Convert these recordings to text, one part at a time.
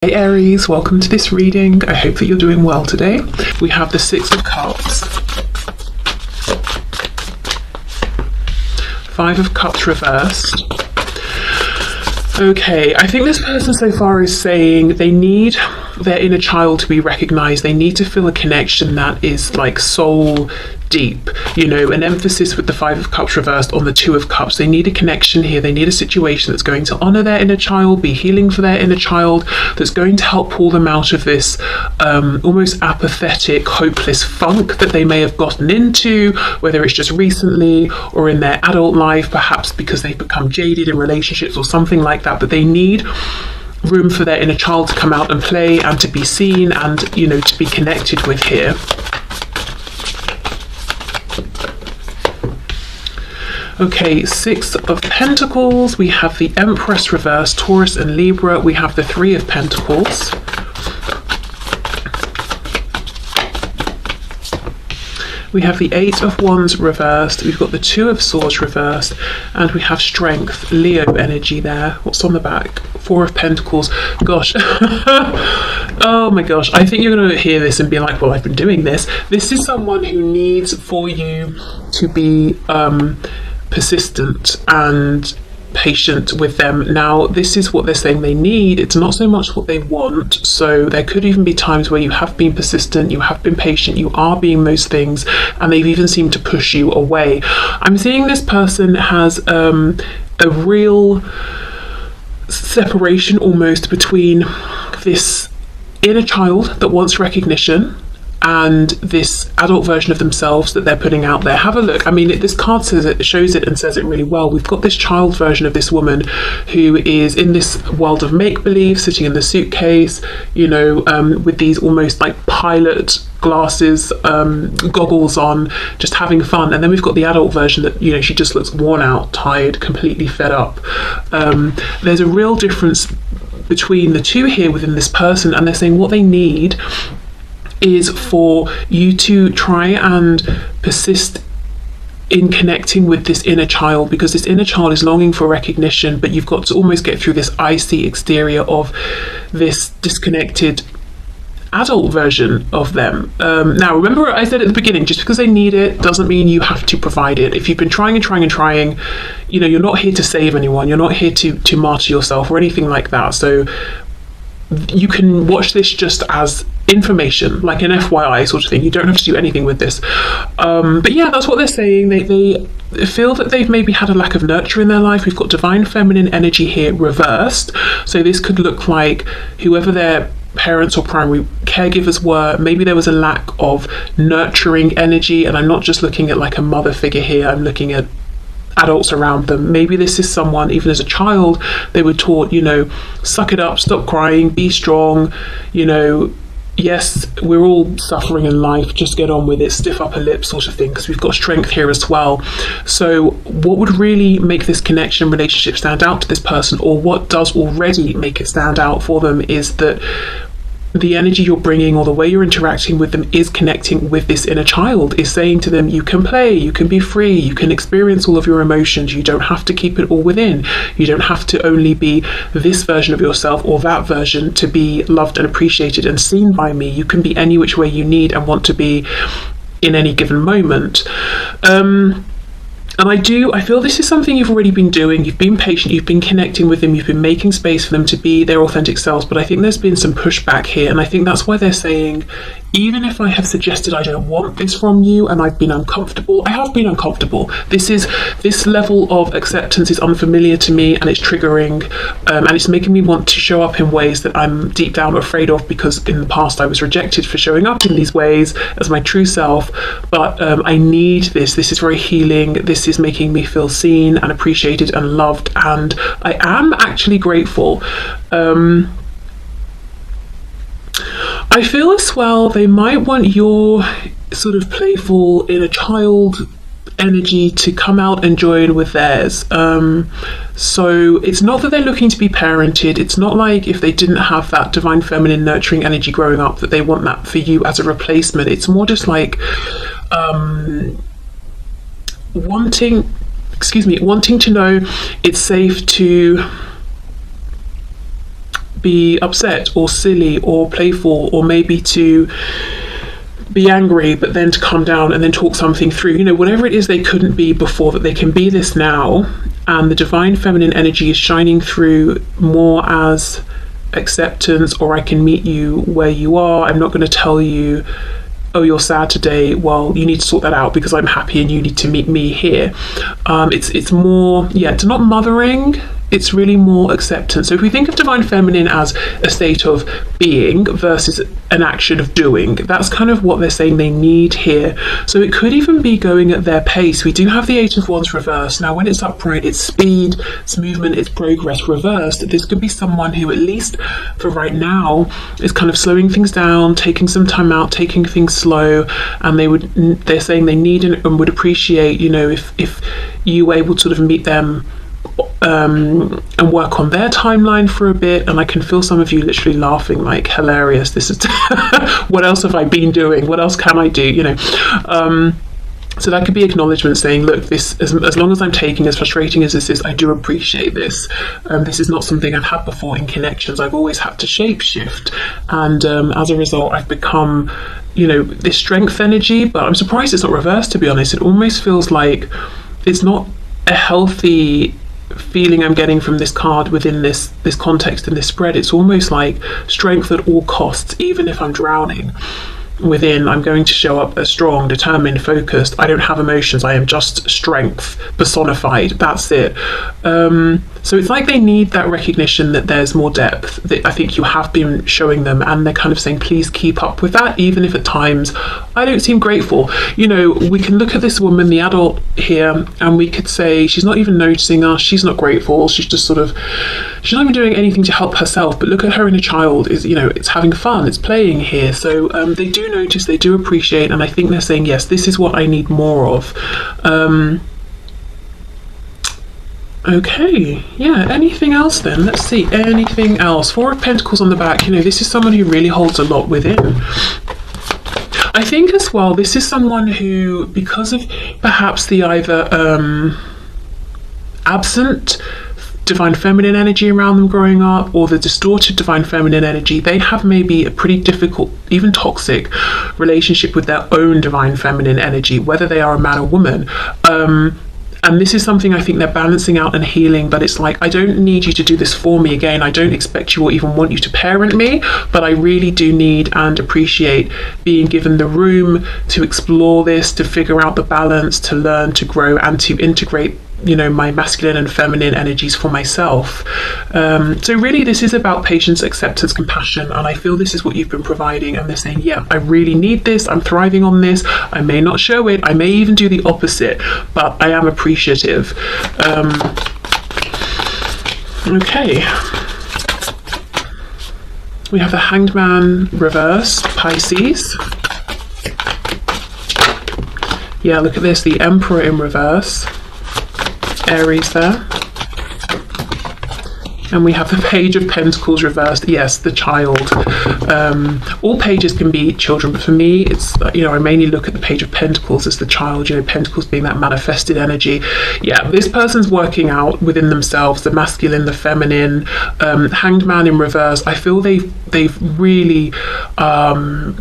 Hey Aries, welcome to this reading. I hope that you're doing well today. We have the Six of Cups, Five of Cups reversed. Okay, I think this person so far is saying they need their inner child to be recognized. They need to feel a connection that is like soul deep, you know, an emphasis with the Five of Cups reversed on the Two of Cups. They need a connection here. They need a situation that's going to honor their inner child, be healing for their inner child, that's going to help pull them out of this almost apathetic, hopeless funk that they may have gotten into, whether it's just recently or in their adult life, perhaps because they've become jaded in relationships or something like that. But they need room for their inner child to come out and play and to be seen and, you know, to be connected with here. Okay, Six of Pentacles, we have the Empress reversed, Taurus and Libra, we have the Three of Pentacles. We have the Eight of Wands reversed, we've got the Two of Swords reversed, and we have Strength, Leo energy there. What's on the back? Four of Pentacles. Gosh. Oh my gosh. I think you're going to hear this and be like, well, I've been doing this. This is someone who needs for you to be persistent and patient with them. Now, this is what they're saying they need. It's not so much what they want. So there could even be times where you have been persistent, you have been patient, you are being those things, and they've even seemed to push you away. I'm seeing this person has a real separation almost between this inner child that wants recognition and this adult version of themselves that they're putting out there. Have a look. I mean, this card says it, shows it and says it really well. We've got this child version of this woman who is in this world of make-believe, sitting in the suitcase, you know, with these almost like pilot glasses, goggles on, just having fun. And then we've got the adult version that, you know, she just looks worn out, tired, completely fed up. There's a real difference between the two here within this person, and they're saying what they need is for you to try and persist in connecting with this inner child, because this inner child is longing for recognition, but you've got to almost get through this icy exterior of this disconnected adult version of them. Now, remember I said at the beginning, just because they need it doesn't mean you have to provide it. If you've been trying and trying and trying, you know, you're not here to save anyone, you're not here to martyr yourself or anything like that. So you can watch this just as information, like an FYI sort of thing. You don't have to do anything with this. But yeah, that's what they're saying. They feel that they've maybe had a lack of nurture in their life. We've got divine feminine energy here reversed. So this could look like whoever their parents or primary caregivers were, maybe there was a lack of nurturing energy. And I'm not just looking at like a mother figure here, I'm looking at adults around them. Maybe this is someone, even as a child, they were taught, you know, suck it up, stop crying, be strong, you know, yes, we're all suffering in life, just get on with it, stiff upper lip sort of thing, because we've got strength here as well. So what would really make this connection relationship stand out to this person, or what does already make it stand out for them, is that the energy you're bringing or the way you're interacting with them is connecting with this inner child, is saying to them, you can play, you can be free, you can experience all of your emotions, you don't have to keep it all within, you don't have to only be this version of yourself or that version to be loved and appreciated and seen by me. You can be any which way you need and want to be in any given moment. And I feel this is something you've already been doing. You've been patient, you've been connecting with them, you've been making space for them to be their authentic selves, but I think there's been some pushback here, and I think that's why they're saying, even if I have suggested I don't want this from you and I've been uncomfortable, I have been uncomfortable. This level of acceptance is unfamiliar to me, and it's triggering, and it's making me want to show up in ways that I'm deep down afraid of, because in the past I was rejected for showing up in these ways as my true self. But I need this. This is very healing. This is making me feel seen and appreciated and loved, and I am actually grateful. I feel as well they might want your sort of playful inner child energy to come out and join with theirs. So it's not that they're looking to be parented. It's not like if they didn't have that divine feminine nurturing energy growing up that they want that for you as a replacement. It's more just like wanting to know it's safe to be upset or silly or playful, or maybe to be angry but then to calm down and then talk something through, you know, whatever it is they couldn't be before, that they can be this now. And the divine feminine energy is shining through more as acceptance, or I can meet you where you are. I'm not going to tell you, oh, you're sad today, well, you need to sort that out because I'm happy and you need to meet me here. It's more, it's not mothering, it's really more acceptance. So if we think of divine feminine as a state of being versus an action of doing, that's kind of what they're saying they need here. So it could even be going at their pace. We do have the Eight of Wands reversed. Now when it's upright, it's speed, it's movement, it's progress. Reversed, this could be someone who, at least for right now, is kind of slowing things down, taking some time out, taking things slow, and they're saying they need and would appreciate, you know, if you were able to sort of meet them and work on their timeline for a bit. And I can feel some of you literally laughing, like, hilarious, this is what else have I been doing, what else can I do, you know. So that could be acknowledgement, saying, look, this, as long as I'm taking, as frustrating as this is, I do appreciate this. This is not something I've had before in connections. I've always had to shape shift, and as a result I've become, you know, this strength energy. But I'm surprised it's not reversed, to be honest. It almost feels like it's not a healthy feeling I'm getting from this card within this context and this spread. It's almost like strength at all costs. Even if I'm drowning within, I'm going to show up as strong, determined, focused. I don't have emotions, I am just strength personified, that's it. So it's like they need that recognition that there's more depth, that I think you have been showing them, and they're kind of saying, please keep up with that, even if at times I don't seem grateful. You know, we can look at this woman, the adult here, and we could say she's not even noticing us, she's not grateful, she's just sort of, she's not even doing anything to help herself. But look at her inner child, is, you know, it's having fun, it's playing here. So they do notice, they do appreciate, and I think they're saying, yes, this is what I need more of. Okay, yeah, anything else then? Let's see, anything else? Four of Pentacles on the back. You know, this is someone who really holds a lot within. I think as well, this is someone who, because of perhaps the either absent divine feminine energy around them growing up, or the distorted divine feminine energy, they have maybe a pretty difficult, even toxic relationship with their own divine feminine energy, whether they are a man or woman. And this is something I think they're balancing out and healing. But it's like, I don't need you to do this for me again. I don't expect you or even want you to parent me, but I really do need and appreciate being given the room to explore this, to figure out the balance, to learn, to grow, and to integrate, you know, my masculine and feminine energies for myself. So really this is about patience, acceptance, compassion, and I feel this is what you've been providing. And they're saying, yeah, I really need this, I'm thriving on this. I may not show it, I may even do the opposite, but I am appreciative. Okay, we have the Hanged Man reverse, Pisces. Yeah, look at this, the Emperor in reverse, Aries there. And we have the Page of Pentacles reversed. Yes, the child. All pages can be children, but for me, it's, you know, I mainly look at the Page of Pentacles as the child, you know, Pentacles being that manifested energy. Yeah, this person's working out within themselves, the masculine, the feminine. Hanged Man in reverse. I feel they've really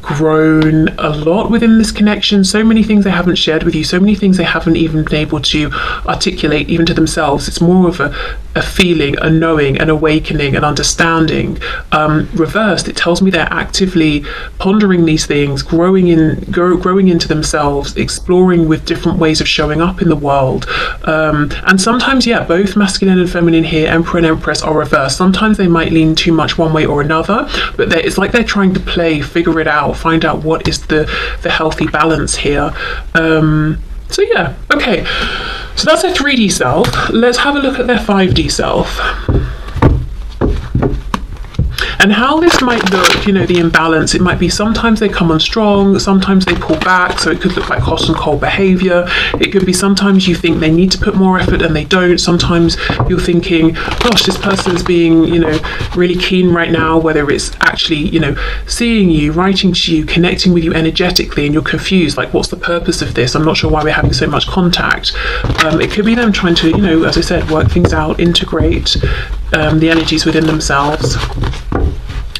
grown a lot within this connection. So many things they haven't shared with you, so many things they haven't even been able to articulate even to themselves. It's more of a feeling, a knowing, an awakening, an understanding. Reversed, it tells me they're actively pondering these things, growing into themselves, exploring with different ways of showing up in the world. And sometimes, yeah, both masculine and feminine here, Emperor and Empress, are reversed. Sometimes they might lean too much one way or another, but it's like they're trying to play, figure it out, find out what is the healthy balance here. So yeah, okay, so that's their 3D self. Let's have a look at their 5D self. And how this might look, you know, the imbalance, it might be sometimes they come on strong, sometimes they pull back, so it could look like hot and cold behavior. It could be sometimes you think they need to put more effort and they don't. Sometimes you're thinking, gosh, this person's being, you know, really keen right now, whether it's actually, you know, seeing you, writing to you, connecting with you energetically, and you're confused, like, what's the purpose of this? I'm not sure why we're having so much contact. It could be them trying to, you know, as I said, work things out, integrate the energies within themselves.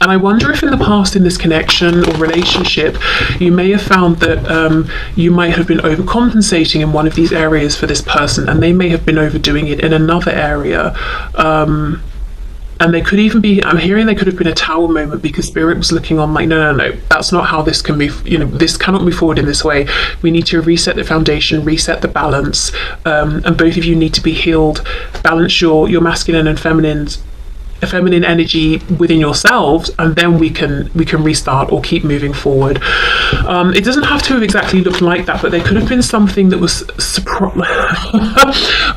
And I wonder if in the past, in this connection or relationship, you may have found that you might have been overcompensating in one of these areas for this person, and they may have been overdoing it in another area. And they could even be, I'm hearing they could have been a tower moment, because Spirit was looking on like, no, that's not how this can move, this cannot move forward in this way. We need to reset the foundation, reset the balance, and both of you need to be healed, balance your masculine and feminine energy within yourselves, and then we can restart or keep moving forward. It doesn't have to have exactly looked like that, but there could have been something that was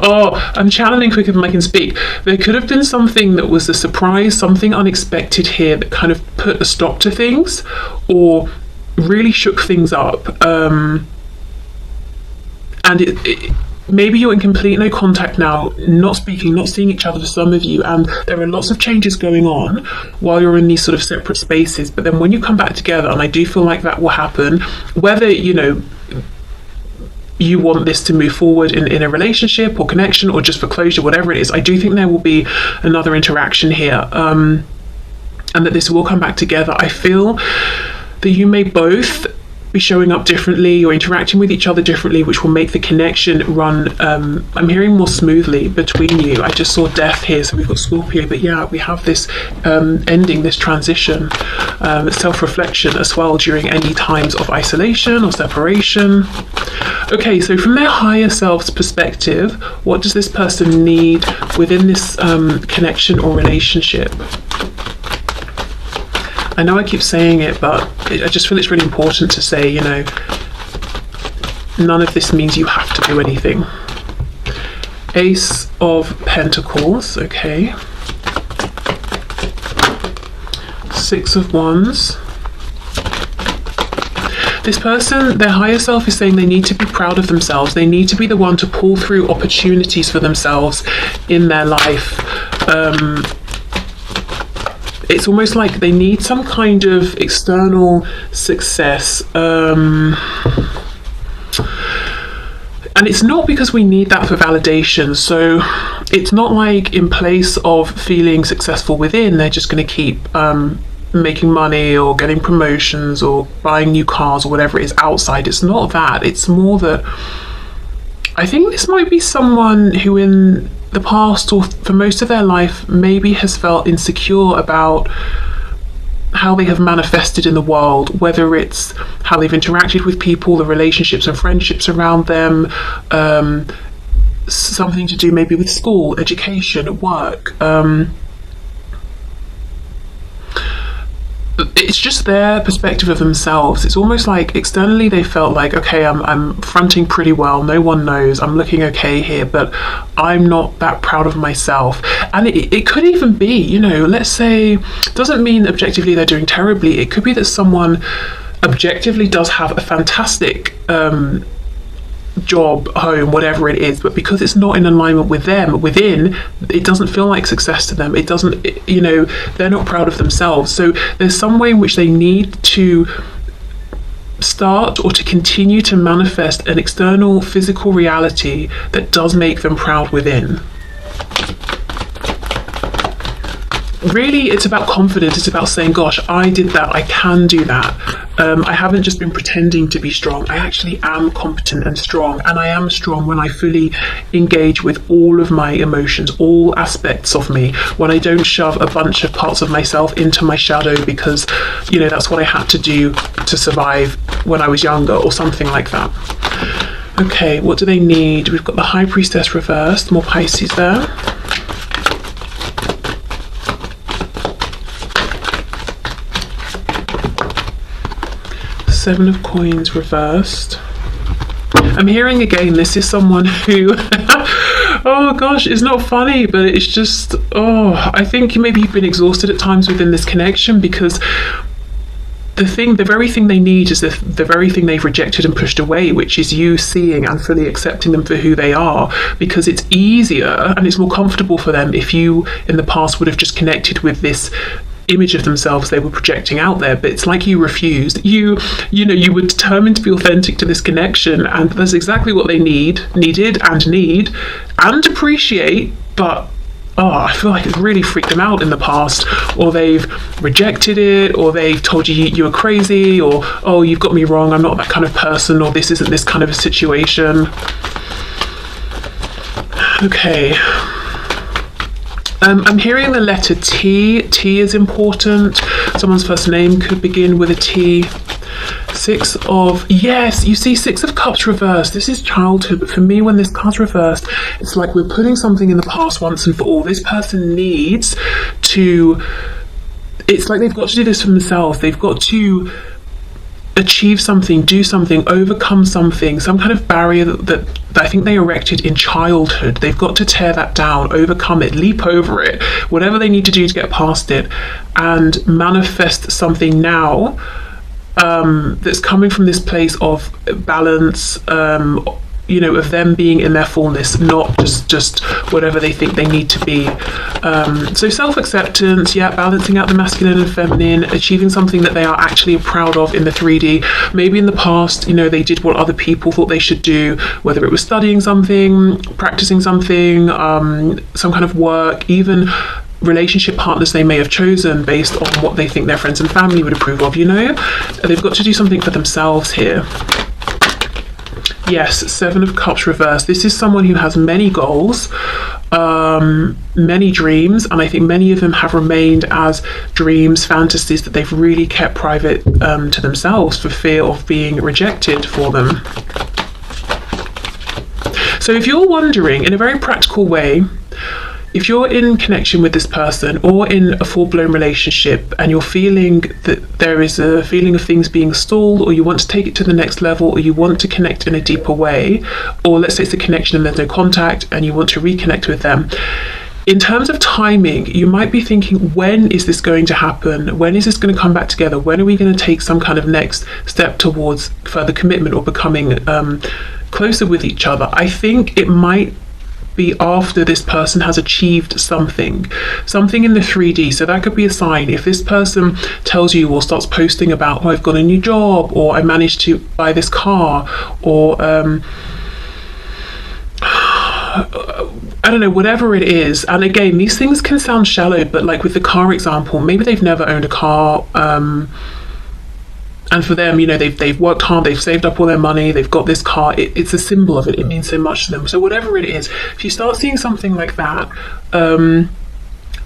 oh, I'm channeling quicker than I can speak. There could have been something that was a surprise, something unexpected here that kind of put a stop to things or really shook things up. And maybe you're in complete no contact now, not speaking, not seeing each other for some of you, and there are lots of changes going on while you're in these sort of separate spaces. But then when you come back together, and I do feel like that will happen, whether you want this to move forward in a relationship or connection or just for closure, whatever it is, I do think there will be another interaction here, and that this will come back together. I feel that you may both be showing up differently or interacting with each other differently, which will make the connection run, I'm hearing, more smoothly between you. I just saw death here, so we've got Scorpio, but yeah, we have this ending, this transition, self-reflection as well during any times of isolation or separation. Okay, so from their higher self's perspective, what does this person need within this connection or relationship? I know I keep saying it, but I just feel it's really important to say, none of this means you have to do anything. Ace of Pentacles, okay. Six of Wands. This person, their higher self, is saying they need to be proud of themselves. They need to be the one to pull through opportunities for themselves in their life. It's almost like they need some kind of external success. And it's not because we need that for validation. So it's not like in place of feeling successful within, they're just going to keep making money or getting promotions or buying new cars or whatever it is outside. It's not that. It's more that I think this might be someone who in the past or for most of their life maybe has felt insecure about how they have manifested in the world, whether it's how they've interacted with people, the relationships and friendships around them, something to do maybe with school, education, work. It's just their perspective of themselves. It's almost like externally they felt like, okay, I'm fronting pretty well, no one knows, I'm looking okay here, but I'm not that proud of myself. And it could even be, let's say, doesn't mean objectively they're doing terribly. It could be that someone objectively does have a fantastic job, home, whatever it is, but because it's not in alignment with them within, it doesn't feel like success to them. It doesn't, they're not proud of themselves. So there's some way in which they need to start or to continue to manifest an external physical reality that does make them proud within. Really, it's about confidence. It's about saying, gosh, I did that, I can do that. I haven't just been pretending to be strong. I actually am competent and strong, and I am strong when I fully engage with all of my emotions, all aspects of me, when I don't shove a bunch of parts of myself into my shadow because, that's what I had to do to survive when I was younger or something like that. Okay, what do they need? We've got the High Priestess reversed, more Pisces there. Seven of Coins reversed. I'm hearing again, this is someone who, oh gosh, it's not funny, but it's just, I think maybe you've been exhausted at times within this connection because the very thing they need is the very thing they've rejected and pushed away, which is you seeing and fully accepting them for who they are, because it's easier and it's more comfortable for them if you in the past would have just connected with this image of themselves they were projecting out there. But it's like you refused. You were determined to be authentic to this connection, and that's exactly what they needed and appreciate, but I feel like it's really freaked them out in the past, or they've rejected it, or they've told you you were crazy, or, oh, you've got me wrong, I'm not that kind of person, or this isn't this kind of a situation. Okay. I'm hearing the letter T. T is important. Someone's first name could begin with a T. Yes, you see, Six of Cups reversed. This is childhood, but for me, when this card's reversed, it's like we're putting something in the past once and for all. This person needs to, it's like they've got to do this for themselves. They've got to achieve something, do something, overcome something, some kind of barrier that I think they erected in childhood. They've got to tear that down, overcome it, leap over it, whatever they need to do to get past it, and manifest something now that's coming from this place of balance, of them being in their fullness, not just whatever they think they need to be. So self-acceptance, balancing out the masculine and feminine, achieving something that they are actually proud of in the 3D. Maybe in the past, they did what other people thought they should do, whether it was studying something, practicing something, some kind of work, even relationship partners they may have chosen based on what they think their friends and family would approve of. They've got to do something for themselves here. Yes, Seven of Cups reversed. This is someone who has many goals, many dreams, and I think many of them have remained as dreams, fantasies that they've really kept private to themselves for fear of being rejected for them. So if you're wondering, in a very practical way, if you're in connection with this person or in a full-blown relationship and you're feeling that there is a feeling of things being stalled, or you want to take it to the next level, or you want to connect in a deeper way, or let's say it's a connection and there's no contact and you want to reconnect with them, in terms of timing, you might be thinking, when is this going to happen? When is this going to come back together? When are we going to take some kind of next step towards further commitment or becoming closer with each other? I think it might be after this person has achieved something in the 3D. So that could be a sign. If this person tells you or starts posting about, I've got a new job, or I managed to buy this car, or I don't know, whatever it is. And again, these things can sound shallow, but like with the car example, maybe they've never owned a car, and for them, they've worked hard, they've saved up all their money, they've got this car, it's a symbol of it, it means so much to them. So whatever it is, if you start seeing something like that,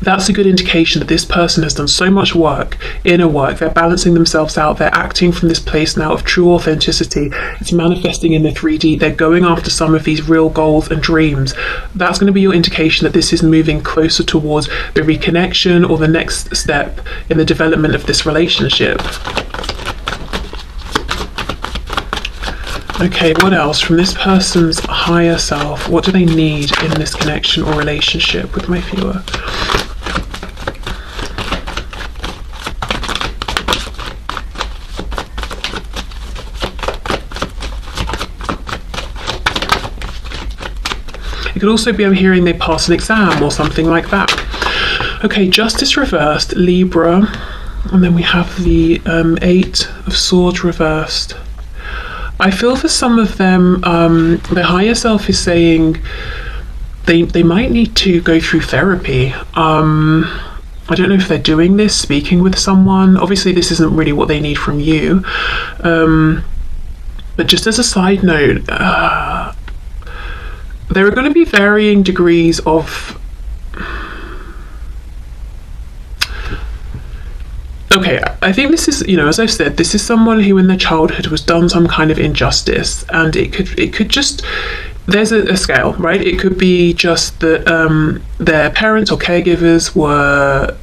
that's a good indication that this person has done so much work, inner work, they're balancing themselves out, they're acting from this place now of true authenticity, it's manifesting in the 3D, they're going after some of these real goals and dreams. That's going to be your indication that this is moving closer towards the reconnection or the next step in the development of this relationship. Okay, what else? From this person's higher self, what do they need in this connection or relationship with my viewer? It could also be I'm hearing they pass an exam or something like that. Okay, Justice reversed, Libra, and then we have the 8 of Swords reversed. I feel for some of them, their higher self is saying they might need to go through therapy. I don't know if they're doing this, speaking with someone. Obviously, this isn't really what they need from you. But just as a side note, there are going to be varying degrees of... Okay, I think this is, as I've said, this is someone who in their childhood was done some kind of injustice, and it could just, there's a scale, right? It could be just that their parents or caregivers were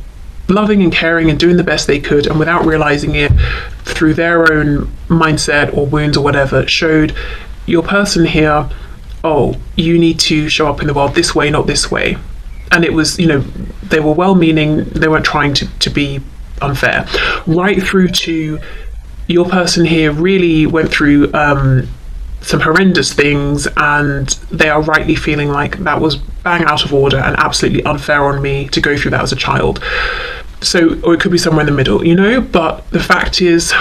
loving and caring and doing the best they could, and without realizing it, through their own mindset or wounds or whatever, showed your person here, oh, you need to show up in the world this way, not this way. And it was, they were well-meaning, they weren't trying to be unfair, right through to your person here really went through some horrendous things, and they are rightly feeling like that was bang out of order and absolutely unfair on me to go through that as a child. So, or it could be somewhere in the middle, but the fact is,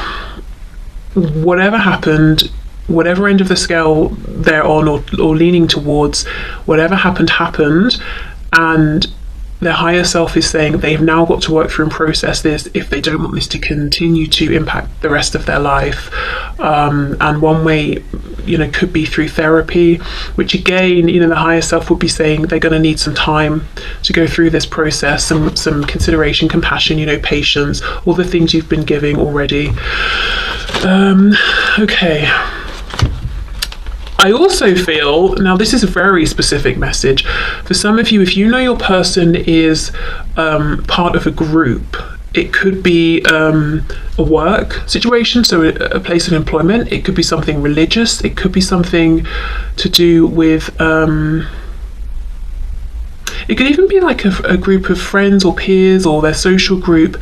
whatever happened, whatever end of the scale they're on or leaning towards, whatever happened, and their higher self is saying they've now got to work through and process this if they don't want this to continue to impact the rest of their life. And one way, could be through therapy, which again, the higher self would be saying they're going to need some time to go through this process, some consideration, compassion, patience, all the things you've been giving already. Okay. I also feel, now this is a very specific message, for some of you, if you know your person is part of a group, it could be a work situation, so a place of employment, it could be something religious, it could be something to do with, it could even be like a group of friends or peers or their social group.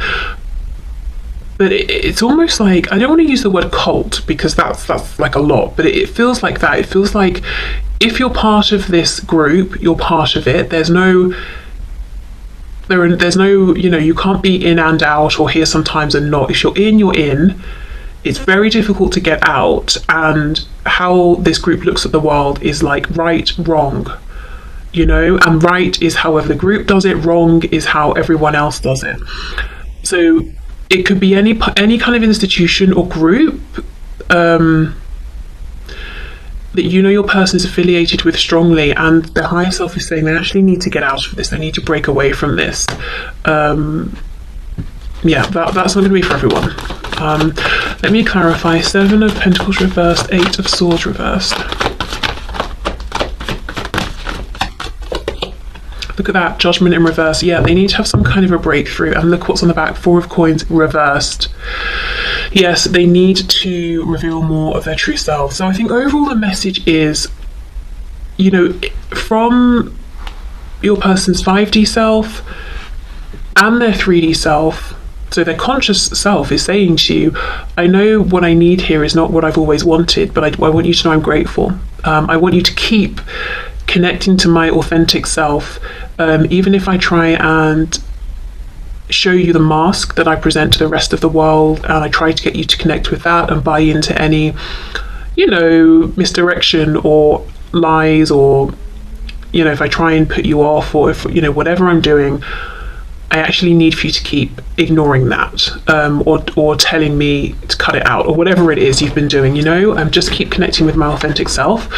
But it's almost like, I don't want to use the word cult because that's like a lot, but it feels like that. It feels like if you're part of this group, you're part of it. There's no, you can't be in and out or here sometimes and not. If you're in, you're in. It's very difficult to get out. And how this group looks at the world is like right, wrong, and right is however the group does it, wrong is how everyone else does it. So it could be any kind of institution or group that your person is affiliated with strongly, and the higher self is saying they actually need to get out of this. They need to break away from this. That's not going to be for everyone. Let me clarify. 7 of Pentacles reversed, 8 of Swords reversed. Look at that, Judgment in reverse. Yeah, they need to have some kind of a breakthrough. And look what's on the back, 4 of Coins reversed. Yes, they need to reveal more of their true self. So I think overall the message is, from your person's 5D self and their 3D self, so their conscious self is saying to you, I know what I need here is not what I've always wanted, but I want you to know I'm grateful. I want you to keep connecting to my authentic self, even if I try and show you the mask that I present to the rest of the world, and I try to get you to connect with that and buy into any, misdirection or lies, or, if I try and put you off, or if, whatever I'm doing, I actually need for you to keep ignoring that, or telling me to cut it out, or whatever it is you've been doing, just keep connecting with my authentic self,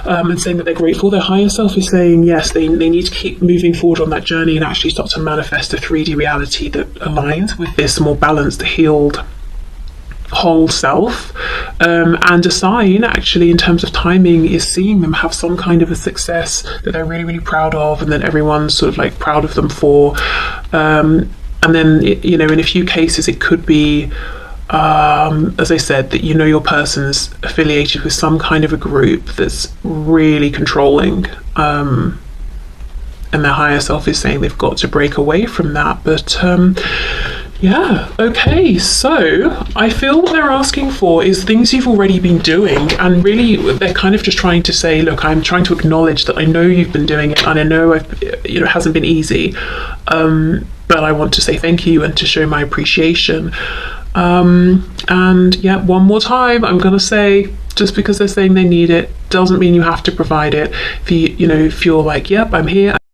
and saying that they're grateful. Their higher self is saying, yes, they need to keep moving forward on that journey and actually start to manifest a 3D reality that aligns with this more balanced, healed, whole self. And a sign, actually, in terms of timing, is seeing them have some kind of a success that they're really, really proud of, and that everyone's sort of like proud of them for. And then, in a few cases, it could be, as I said, that your person's affiliated with some kind of a group that's really controlling. And their higher self is saying they've got to break away from that. But yeah, okay, so I feel what they're asking for is things you've already been doing, and really they're kind of just trying to say, look, I'm trying to acknowledge that I know you've been doing it, and I know it hasn't been easy, but I want to say thank you and to show my appreciation. And yeah, one more time, I'm gonna say, just because they're saying they need it doesn't mean you have to provide it. If you're like, yep, I'm here,